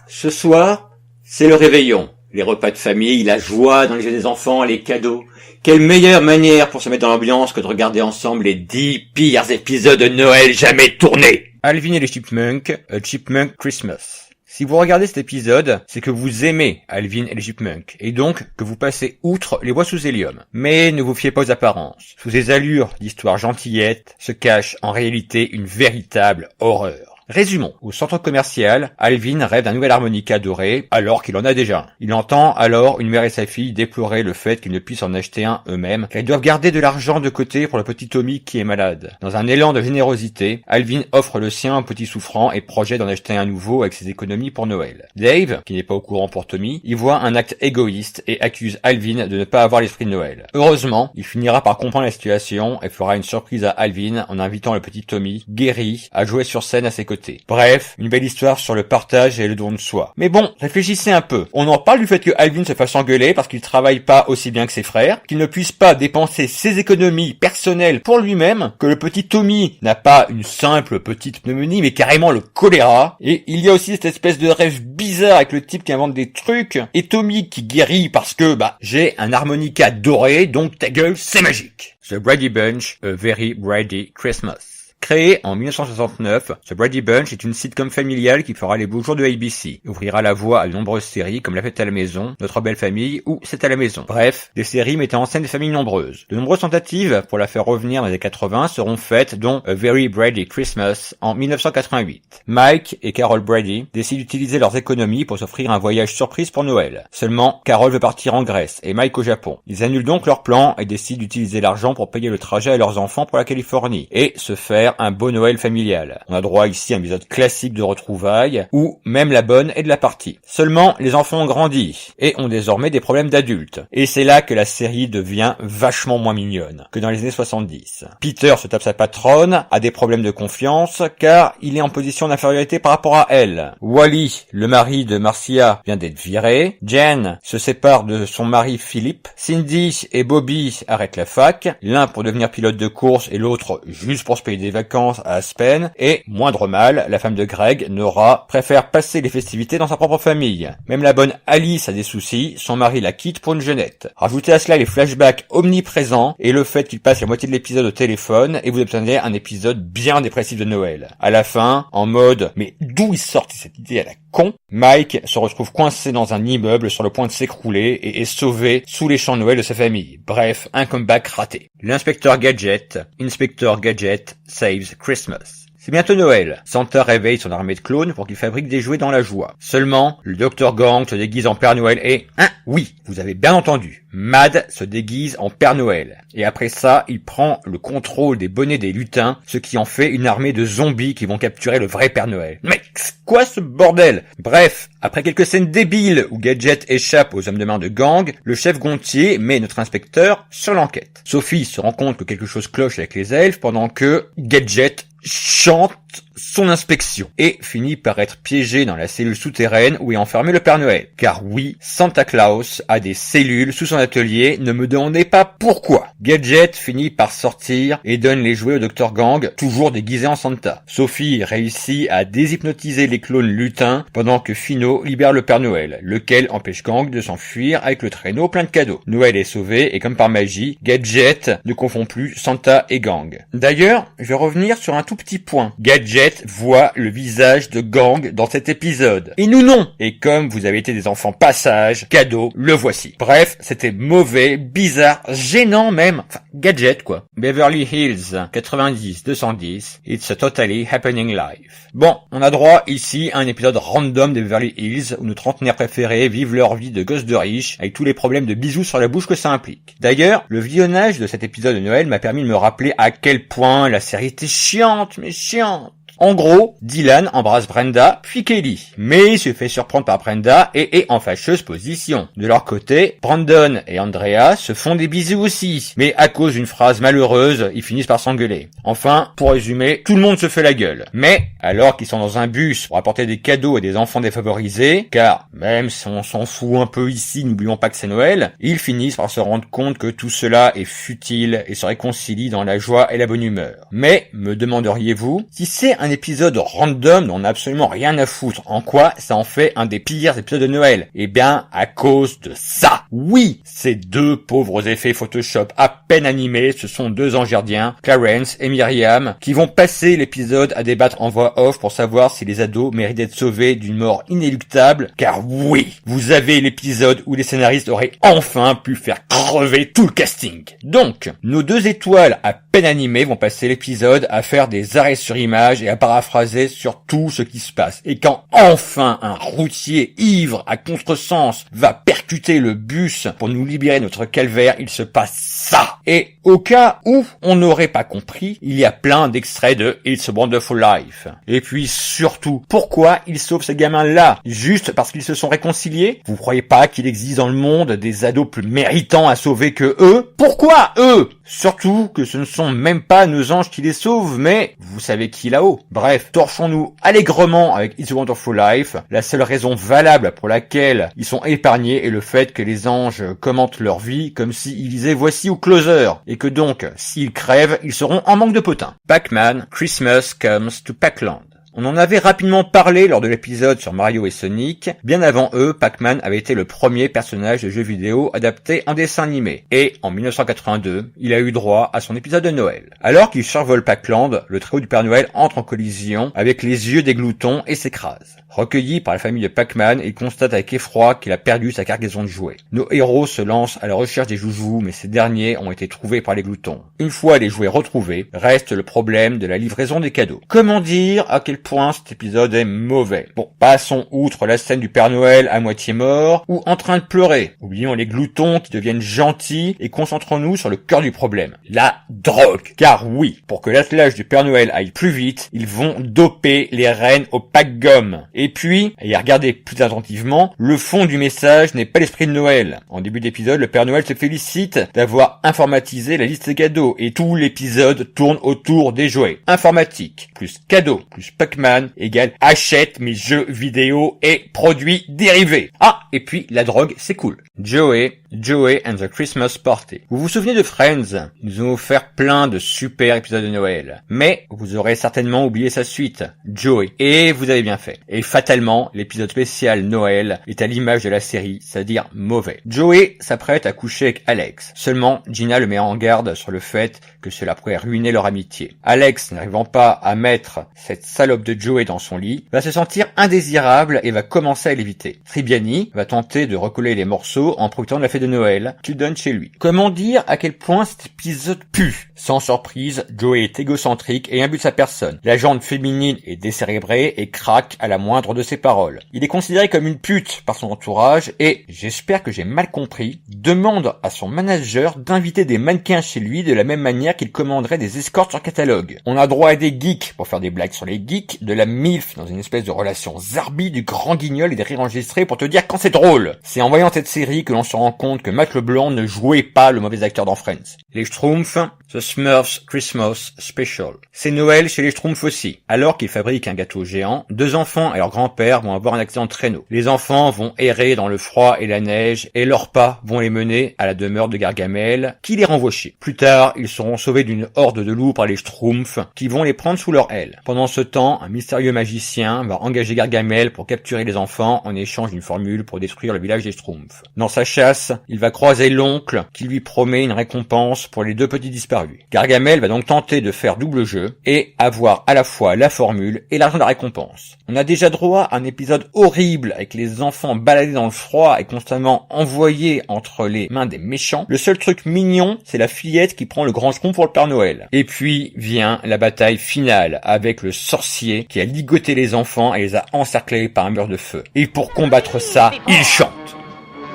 Ce soir, c'est le réveillon. Les repas de famille, la joie dans les yeux des enfants, les cadeaux. Quelle meilleure manière pour se mettre dans l'ambiance que de regarder ensemble les 10 pires épisodes de Noël jamais tournés. Alvin et les Chipmunks, A Chipmunk Christmas. Si vous regardez cet épisode, c'est que vous aimez Alvin et les Chipmunks, et donc que vous passez outre les voix sous hélium. Mais ne vous fiez pas aux apparences. Sous ces allures d'histoire gentillette se cache en réalité une véritable horreur. Résumons. Au centre commercial, Alvin rêve d'un nouvel harmonica doré, alors qu'il en a déjà un. Il entend alors une mère et sa fille déplorer le fait qu'ils ne puissent en acheter un eux-mêmes, car ils doivent garder de l'argent de côté pour le petit Tommy qui est malade. Dans un élan de générosité, Alvin offre le sien au petit souffrant et projette d'en acheter un nouveau avec ses économies pour Noël. Dave, qui n'est pas au courant pour Tommy, y voit un acte égoïste et accuse Alvin de ne pas avoir l'esprit de Noël. Heureusement, il finira par comprendre la situation et fera une surprise à Alvin en invitant le petit Tommy, guéri, à jouer sur scène à ses côtés. Bref, une belle histoire sur le partage et le don de soi. Mais bon, réfléchissez un peu. On en parle du fait que Alvin se fasse engueuler parce qu'il travaille pas aussi bien que ses frères, qu'il ne puisse pas dépenser ses économies personnelles pour lui-même, que le petit Tommy n'a pas une simple petite pneumonie, mais carrément le choléra. Et il y a aussi cette espèce de rêve bizarre avec le type qui invente des trucs, et Tommy qui guérit parce que, j'ai un harmonica doré, donc ta gueule, c'est magique. The Brady Bunch, A Very Brady Christmas. Créé en 1969, The Brady Bunch est une sitcom familiale qui fera les beaux jours de ABC, ouvrira la voie à de nombreuses séries comme La Fête à la Maison, Notre Belle Famille ou C'est à la Maison. Bref, des séries mettant en scène des familles nombreuses. De nombreuses tentatives pour la faire revenir dans les années 80 seront faites, dont A Very Brady Christmas en 1988. Mike et Carol Brady décident d'utiliser leurs économies pour s'offrir un voyage surprise pour Noël. Seulement, Carol veut partir en Grèce et Mike au Japon. Ils annulent donc leur plan et décident d'utiliser l'argent pour payer le trajet à leurs enfants pour la Californie et se faire un beau Noël familial. On a droit ici à un épisode classique de retrouvailles, où même la bonne est de la partie. Seulement, les enfants ont grandi, et ont désormais des problèmes d'adultes. Et c'est là que la série devient vachement moins mignonne que dans les années 70. Peter se tape sa patronne, a des problèmes de confiance, car il est en position d'infériorité par rapport à elle. Wally, le mari de Marcia, vient d'être viré. Jen se sépare de son mari Philippe. Cindy et Bobby arrêtent la fac, l'un pour devenir pilote de course et l'autre juste pour se payer des vacances à Aspen, et, moindre mal, la femme de Greg, Nora, préfère passer les festivités dans sa propre famille. Même la bonne Alice a des soucis, son mari la quitte pour une jeunette. Rajoutez à cela les flashbacks omniprésents et le fait qu'il passe la moitié de l'épisode au téléphone et vous obtenez un épisode bien dépressif de Noël. À la fin, en mode « mais d'où il sort cette idée à la con ?» Mike se retrouve coincé dans un immeuble sur le point de s'écrouler et est sauvé sous les chants de Noël de sa famille. Bref, un comeback raté. L'inspecteur Gadget, Inspector Gadget saves Christmas. C'est bientôt Noël. Santa réveille son armée de clones pour qu'il fabrique des jouets dans la joie. Seulement, le Dr Gang se déguise en Père Noël et... oui, vous avez bien entendu. Mad se déguise en Père Noël. Et après ça, il prend le contrôle des bonnets des lutins, ce qui en fait une armée de zombies qui vont capturer le vrai Père Noël. Mais quoi ce bordel? Bref, après quelques scènes débiles où Gadget échappe aux hommes de main de Gang, le chef Gontier met notre inspecteur sur l'enquête. Sophie se rend compte que quelque chose cloche avec les elfes pendant que Gadget chante son inspection et finit par être piégé dans la cellule souterraine où est enfermé le Père Noël. Car oui, Santa Claus a des cellules sous son atelier, ne me demandez pas pourquoi. Gadget finit par sortir et donne les jouets au Dr Gang, toujours déguisé en Santa. Sophie réussit à déshypnotiser les clones lutins pendant que Fino libère le Père Noël, lequel empêche Gang de s'enfuir avec le traîneau plein de cadeaux. Noël est sauvé et comme par magie, Gadget ne confond plus Santa et Gang. D'ailleurs, je vais revenir sur un tout petit point. Gadget voit le visage de Gang dans cet épisode. Et nous non. Et comme vous avez été des enfants pas sages, cadeau, le voici. Bref, c'était mauvais, bizarre, gênant même. Enfin, Gadget quoi. Beverly Hills 90-210, It's a Totally Happening Life. Bon, on a droit ici à un épisode random de Beverly Hills où nos trentenaires préférés vivent leur vie de gosses de riches avec tous les problèmes de bisous sur la bouche que ça implique. D'ailleurs, le visionnage de cet épisode de Noël m'a permis de me rappeler à quel point la série était chiante, mais chiante. En gros, Dylan embrasse Brenda, puis Kelly. Mais il se fait surprendre par Brenda et est en fâcheuse position. De leur côté, Brandon et Andrea se font des bisous aussi. Mais à cause d'une phrase malheureuse, ils finissent par s'engueuler. Enfin, pour résumer, tout le monde se fait la gueule. Mais, alors qu'ils sont dans un bus pour apporter des cadeaux à des enfants défavorisés, car même si on s'en fout un peu ici, n'oublions pas que c'est Noël, ils finissent par se rendre compte que tout cela est futile et se réconcilient dans la joie et la bonne humeur. Mais, me demanderiez-vous, si c'est un épisode random dont on n'a absolument rien à foutre. En quoi ça en fait un des pires épisodes de Noël? Eh bien, à cause de ça. Oui, ces deux pauvres effets Photoshop à peine animés, ce sont deux anges gardiens, Clarence et Myriam, qui vont passer l'épisode à débattre en voix off pour savoir si les ados méritent d'être sauvés d'une mort inéluctable, car oui, vous avez l'épisode où les scénaristes auraient enfin pu faire crever tout le casting. Donc, nos deux étoiles à peine animées vont passer l'épisode à faire des arrêts sur image et à paraphraser sur tout ce qui se passe. Et quand enfin un routier ivre à contresens va percuter le bus pour nous libérer de notre calvaire, il se passe ça. Et au cas où on n'aurait pas compris, il y a plein d'extraits de It's a Wonderful Life. Et puis surtout, pourquoi ils sauvent ces gamins-là? Juste parce qu'ils se sont réconciliés? Vous croyez pas qu'il existe dans le monde des ados plus méritants à sauver que eux? Pourquoi eux? Surtout que ce ne sont même pas nos anges qui les sauvent, mais vous savez qui là-haut. Bref, torchons-nous allègrement avec It's a Wonderful Life. La seule raison valable pour laquelle ils sont épargnés est le fait que les anges commentent leur vie comme s'ils disaient voici ou Closer, et que donc, s'ils crèvent, ils seront en manque de potin. Pac-Man, Christmas Comes to Pac-Land. On en avait rapidement parlé lors de l'épisode sur Mario et Sonic. Bien avant eux, Pac-Man avait été le premier personnage de jeu vidéo adapté en dessin animé. Et en 1982, il a eu droit à son épisode de Noël. Alors qu'il survole Pac-Land, le trio du Père Noël entre en collision avec les yeux des gloutons et s'écrase. Recueilli par la famille de Pac-Man, il constate avec effroi qu'il a perdu sa cargaison de jouets. Nos héros se lancent à la recherche des joujoux, mais ces derniers ont été trouvés par les gloutons. Une fois les jouets retrouvés, reste le problème de la livraison des cadeaux. Comment dire à quel point cet épisode est mauvais? Bon, passons outre la scène du Père Noël à moitié mort ou en train de pleurer. Oublions les gloutons qui deviennent gentils et concentrons-nous sur le cœur du problème. La drogue. Car oui, pour que l'attelage du Père Noël aille plus vite, ils vont doper les rennes au pack-gomme. Et puis, et regardez plus attentivement, le fond du message n'est pas l'esprit de Noël. En début d'épisode, le Père Noël se félicite d'avoir informatisé la liste des cadeaux et tout l'épisode tourne autour des jouets. Informatique, plus cadeaux, plus Pac-Man égale achète mes jeux vidéo et produits dérivés. Ah, et puis la drogue, c'est cool. Joey and the Christmas Party. Vous vous souvenez de Friends? Ils nous ont offert plein de super épisodes de Noël. Mais vous aurez certainement oublié sa suite, Joey. Et vous avez bien fait. Et fatalement, l'épisode spécial Noël est à l'image de la série, c'est-à-dire mauvais. Joey s'apprête à coucher avec Alex. Seulement, Gina le met en garde sur le fait que cela pourrait ruiner leur amitié. Alex, n'arrivant pas à mettre cette salope de Joey dans son lit, va se sentir indésirable et va commencer à l'éviter. Tribbiani va tenter de recoller les morceaux en profitant de la fête de Noël qu'il donne chez lui. Comment dire à quel point cet épisode pue? Sans surprise, Joey est égocentrique et imbu de sa personne. La jante féminine est décérébrée et craque à la moindre de ses paroles. Il est considéré comme une pute par son entourage et, j'espère que j'ai mal compris, demande à son manager d'inviter des mannequins chez lui de la même manière qu'il commanderait des escortes sur catalogue. On a droit à des geeks pour faire des blagues sur les geeks, de la MILF dans une espèce de relation zarbi, du grand guignol et des rires enregistrés pour te dire quand c'est drôle. C'est en voyant cette série que l'on se rend compte que Matt LeBlanc ne jouait pas le mauvais acteur dans Friends. Les Schtroumpfs, The Smurfs Christmas Special. C'est Noël chez les Schtroumpfs aussi. Alors qu'ils fabriquent un gâteau géant, deux enfants et leur grand-père vont avoir un accident de traîneau. Les enfants vont errer dans le froid et la neige et leurs pas vont les mener à la demeure de Gargamel qui les renvoie chier. Plus tard, ils seront sauvés d'une horde de loups par les Schtroumpfs qui vont les prendre sous leur aile. Pendant ce temps, un mystérieux magicien va engager Gargamel pour capturer les enfants en échange d'une formule pour détruire le village des Schtroumpfs. Dans sa chasse, il va croiser l'oncle qui lui promet une récompense pour les deux petits disparus. Gargamel va donc tenter de faire double jeu et avoir à la fois la formule et l'argent de la récompense. On a déjà droit à un épisode horrible avec les enfants baladés dans le froid et constamment envoyés entre les mains des méchants. Le seul truc mignon, c'est la fillette qui prend le grand schtroumpf pour le Père Noël. Et puis vient la bataille finale avec le sorcier qui a ligoté les enfants et les a encerclés par un mur de feu. Et pour combattre ça, il chante.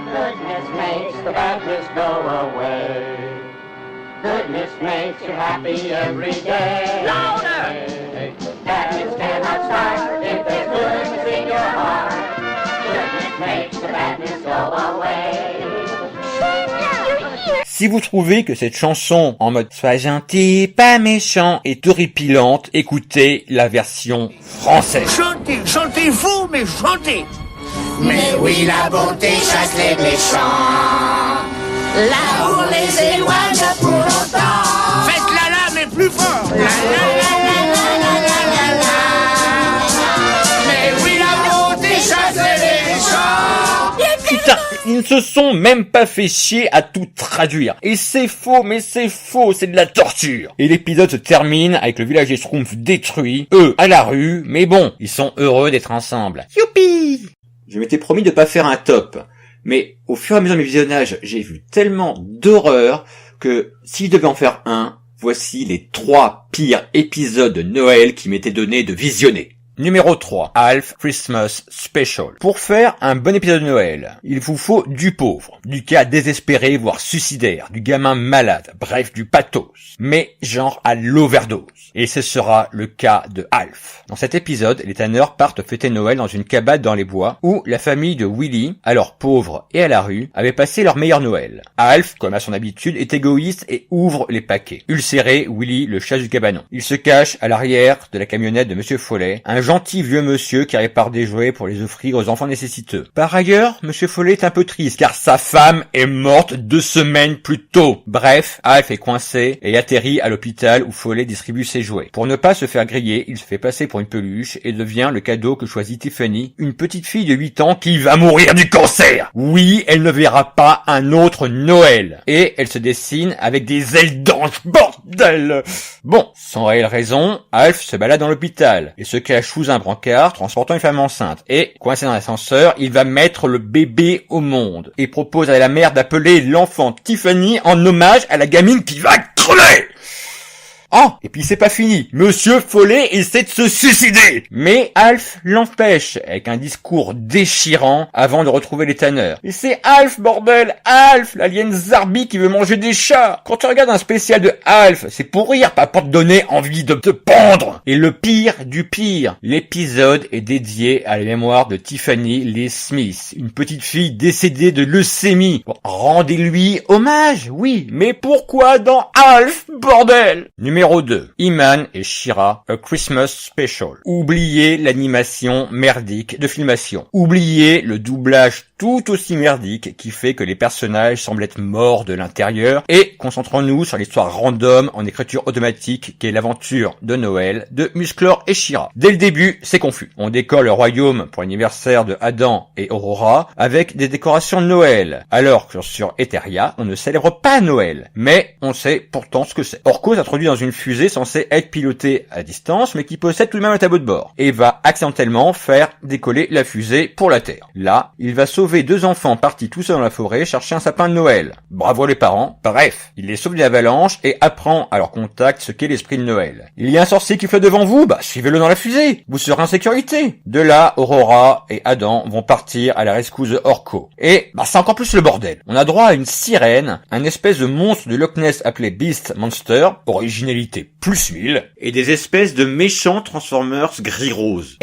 Goodness makes the badness go away. Goodness makes you happy every day. Louder! Badness cannot start if there's goodness in your heart. Goodness makes the badness go away. Si vous trouvez que cette chanson en mode sois gentil, pas méchant est horripilante, écoutez la version française. Chantez vous, mais chantez. Mais oui, la bonté chasse les méchants. L'amour les éloigne pour longtemps. Faites-la là, mais plus fort. La la la la la la la la la. ils ne se sont même pas fait chier à tout traduire. Et c'est faux, mais c'est faux, c'est de la torture. Et l'épisode se termine avec le village des Schtroumpfs détruit, eux à la rue, mais bon, ils sont heureux d'être ensemble. Youpi! Je m'étais promis de pas faire un top, mais au fur et à mesure de mes visionnages, j'ai vu tellement d'horreur que si je devais en faire un, voici les 3 pires épisodes de Noël qui m'étaient donnés de visionner. Numéro 3, Alf Christmas Special. Pour faire un bon épisode de Noël, il vous faut du pauvre, du cas désespéré voire suicidaire, du gamin malade, bref du pathos, mais genre à l'overdose. Et ce sera le cas de Alf. Dans cet épisode, les tanneurs partent fêter Noël dans une cabane dans les bois où la famille de Willy, alors pauvre et à la rue, avait passé leur meilleur Noël. Alf, comme à son habitude, est égoïste et ouvre les paquets. Ulcéré, Willy le chasse du cabanon. Il se cache à l'arrière de la camionnette de Monsieur Follet, un gentil vieux monsieur qui répare des jouets pour les offrir aux enfants nécessiteux. Par ailleurs, Monsieur Follet est un peu triste car sa femme est morte 2 semaines plus tôt. Bref, Alf est coincé et atterrit à l'hôpital où Follet distribue ses jouets. Pour ne pas se faire griller, il se fait passer pour une peluche et devient le cadeau que choisit Tiffany, une petite fille de 8 ans qui va mourir du cancer. Oui, elle ne verra pas un autre Noël. Et elle se dessine avec des ailes d'ange, bordel! Bon, sans réelle raison, Alf se balade dans l'hôpital et se cache sous un brancard transportant une femme enceinte. Et, coincé dans l'ascenseur, il va mettre le bébé au monde et propose à la mère d'appeler l'enfant Tiffany en hommage à la gamine qui va crever. Oh, et puis c'est pas fini. Monsieur Follet essaie de se suicider. Mais Alf l'empêche avec un discours déchirant avant de retrouver les tanneurs. Et c'est Alf, bordel, Alf, l'alien Zarbi qui veut manger des chats. Quand tu regardes un spécial de Alf, c'est pour rire, pas pour te donner envie de te pendre. Et le pire du pire, l'épisode est dédié à la mémoire de Tiffany Lee Smith, une petite fille décédée de leucémie. Bon, rendez-lui hommage, oui, mais pourquoi dans Alf, bordel? Numéro 2. He-Man et She-Ra, A Christmas Special. Oubliez l'animation merdique de filmation. Oubliez le doublage tout aussi merdique qui fait que les personnages semblent être morts de l'intérieur et concentrons-nous sur l'histoire random en écriture automatique qui est l'aventure de Noël de Musclor et She-Ra. Dès le début, c'est confus. On décore le royaume pour l'anniversaire de Adam et Aurora avec des décorations de Noël, alors que sur Etheria, on ne célèbre pas Noël, mais on sait pourtant ce que c'est. Orko s'introduit dans une fusée censée être pilotée à distance mais qui possède tout de même un tableau de bord et va accidentellement faire décoller la fusée pour la Terre. Là, il va sauver 2 enfants partis tout seuls dans la forêt chercher un sapin de Noël. Bravo les parents. Bref, il les sauve d'une avalanche et apprend à leur contact ce qu'est l'esprit de Noël. Il y a un sorcier qui flotte devant vous, suivez-le dans la fusée. Vous serez en sécurité. De là, Aurora et Adam vont partir à la rescousse de Orko. Et c'est encore plus le bordel. On a droit à une sirène, un espèce de monstre de Loch Ness appelé Beast Monster, originalité plus 1000, et des espèces de méchants Transformers gris-rose.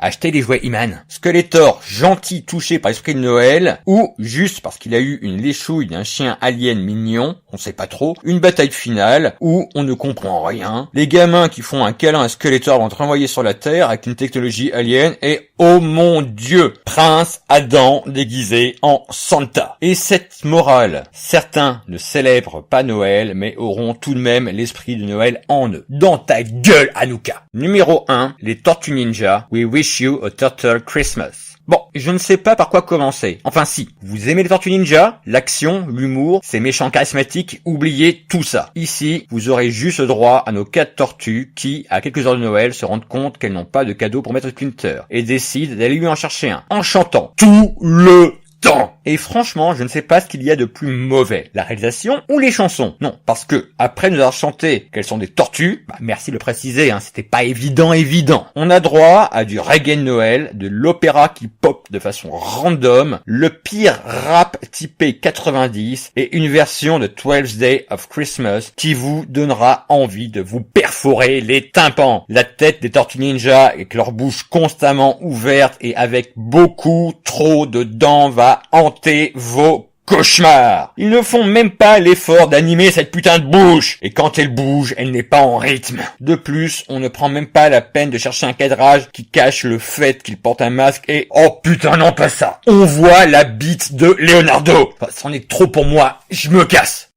Achetez des jouets He-Man. Skeletor, gentil, touché par l'esprit de Noël, ou juste parce qu'il a eu une léchouille d'un chien alien mignon, on sait pas trop, une bataille finale, où on ne comprend rien, les gamins qui font un câlin à Skeletor vont être renvoyés sur la Terre avec une technologie alien, et oh mon Dieu, Prince Adam déguisé en Santa. Et cette morale, certains ne célèbrent pas Noël, mais auront tout de même l'esprit de Noël en eux. Dans ta gueule, Hanouka. Numéro 1, les Tortues Ninja, We Wish You a Turtle Christmas. Bon, je ne sais pas par quoi commencer. Enfin si, vous aimez les Tortues Ninja, l'action, l'humour, ces méchants charismatiques, oubliez tout ça. Ici, vous aurez juste droit à nos 4 tortues qui, à quelques heures de Noël, se rendent compte qu'elles n'ont pas de cadeau pour Maître Splinter et décident d'aller lui en chercher un, en chantant tout le temps. Et franchement, je ne sais pas ce qu'il y a de plus mauvais, la réalisation ou les chansons. Non, parce que, après nous avoir chanté qu'elles sont des tortues, merci de le préciser, c'était pas évident. On a droit à du reggae de Noël, de l'opéra qui pop de façon random, le pire rap typé 90 et une version de 12 Days of Christmas qui vous donnera envie de vous perforer les tympans. La tête des Tortues Ninja avec leur bouche constamment ouverte et avec beaucoup trop de dents va hanter vos cauchemars. Ils ne font même pas l'effort d'animer cette putain de bouche. Et quand elle bouge, elle n'est pas en rythme. De plus, on ne prend même pas la peine de chercher un cadrage qui cache le fait qu'il porte un masque et... oh putain, non, pas ça. On voit la bite de Leonardo. C'en est trop pour moi. Je me casse.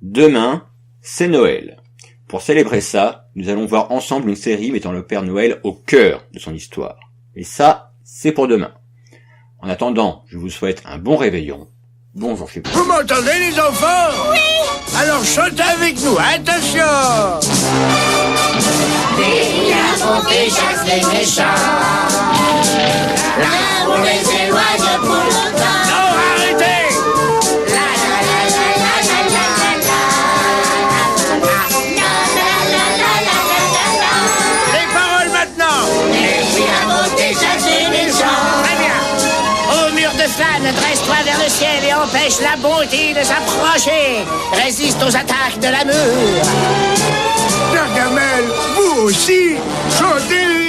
Demain, c'est Noël. Pour célébrer ça, nous allons voir ensemble une série mettant le Père Noël au cœur de son histoire. Et ça, c'est pour demain. En attendant, je vous souhaite un bon réveillon. Bonjour chez vous. Vous m'entendez, les enfants? Oui. Alors chantez avec nous, attention. Et la bonté chasse les méchants. L'amour les éloigne pour longtemps. Non, arrêtez. La la la la la la la la la. Les paroles maintenant. Et puis la bonté chasse les méchants. Très bien. Ô mur de flamme, dresse-toi vers le ciel et empêche la bonté de s'approcher. Résiste aux attaques de l'amour. Gargamel, vous aussi, chantez.